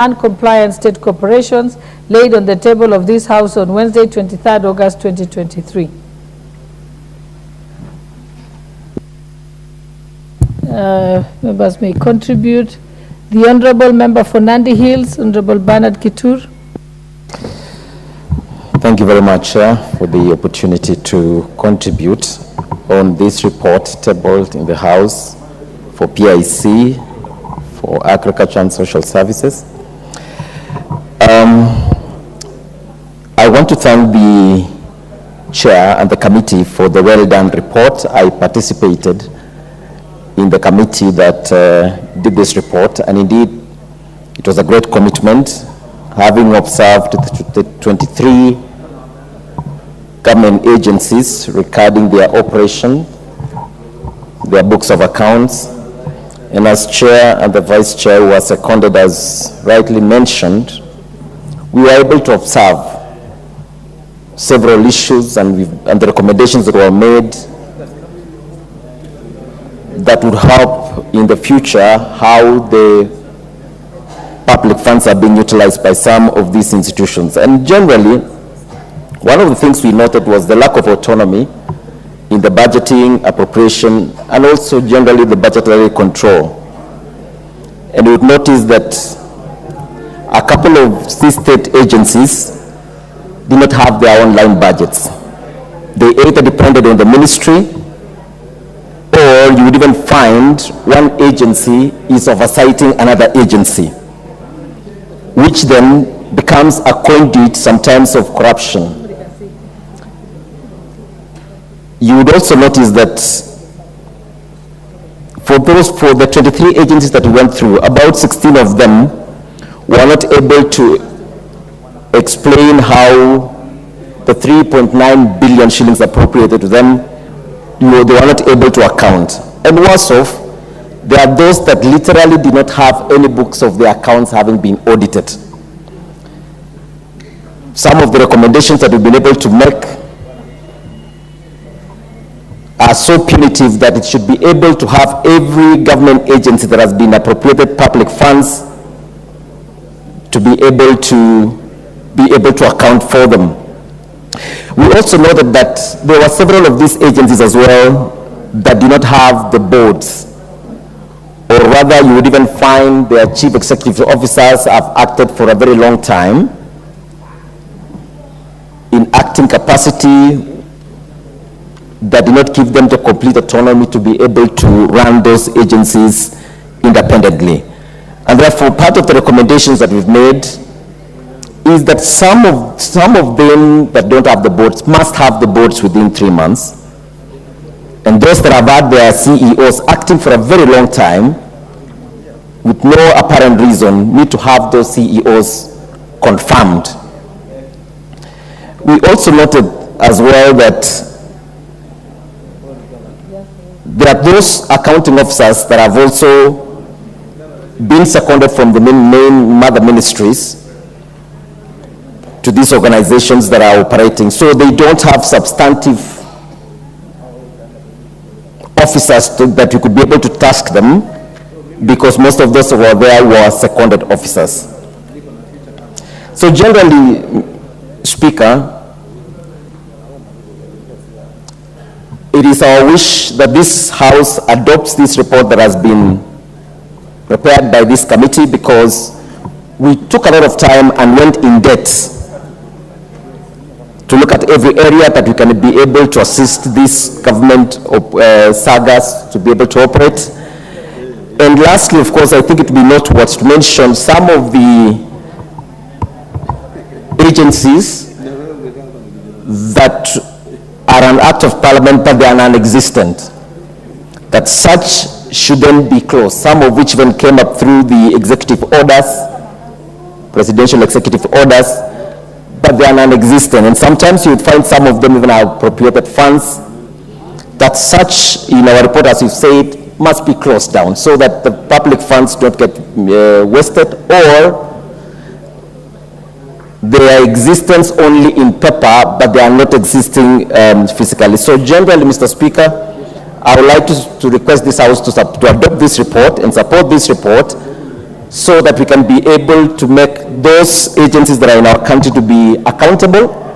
non-compliant state corporations laid on the table of this House on Wednesday, 23rd August 2023. Members may contribute. The Honorable Member for Nandi Hills, Honorable Bernard Kitur. Thank you very much, Chair, for the opportunity to contribute on this report tabled in the House for PIC, for Agriculture and Social Services. I want to thank the Chair and the committee for the well-done report. I participated in the committee that did this report, and indeed it was a great commitment, having observed the 23 government agencies regarding their operation, their books of accounts, and as Chair and the Vice Chair who was seconded, as rightly mentioned, we were able to observe several issues and the recommendations that were made that would help in the future how the public funds are being utilized by some of these institutions. And generally, one of the things we noted was the lack of autonomy in the budgeting, appropriation, and also generally the budgetary control. And we would notice that a couple of these state agencies do not have their own line budgets. They either depended on the ministry, or you would even find one agency is oversighting another agency, which then becomes a conduit sometimes of corruption. You would also notice that for the 23 agencies that we went through, about 16 of them were not able to explain how the 3.9 billion shillings appropriated to them, they were not able to account. And worse off, there are those that literally did not have any books of their accounts having been audited. Some of the recommendations that we've been able to make are so punitive that it should be able to have every government agency that has been appropriated public funds to be able to account for them. We also noted that there were several of these agencies as well that do not have the boards, or rather you would even find their chief executive officers have acted for a very long time in acting capacity that did not give them the complete autonomy to be able to run those agencies independently. And therefore, part of the recommendations that we've made is that some of them that don't have the boards must have the boards within 3 months. And those that have had their CEOs acting for a very long time with no apparent reason need to have those CEOs confirmed. We also noted as well that there are those accounting officers that have also been seconded from the main mother ministries to these organizations that are operating. So they don't have substantive officers that you could be able to task them, because most of those who were there were seconded officers. So generally, Speaker, it is our wish that this House adopts this report that has been prepared by this committee, because we took a lot of time and went in depth to look at every area that we can be able to assist these government sagas to be able to operate. And lastly, of course, I think it would be noteworthy to mention some of the agencies that are an act of parliament but they are non-existent, that such shouldn't be closed, some of which even came up through the executive orders, presidential executive orders, but they are non-existent. And sometimes you would find some of them even have appropriated funds, that such, in our report, as you've said, must be closed down so that the public funds don't get wasted, or their existence only in paper, but they are not existing physically. So generally, Mr. Speaker, I would like to request this House to adopt this report and support this report, so that we can be able to make those agencies that are in our country to be accountable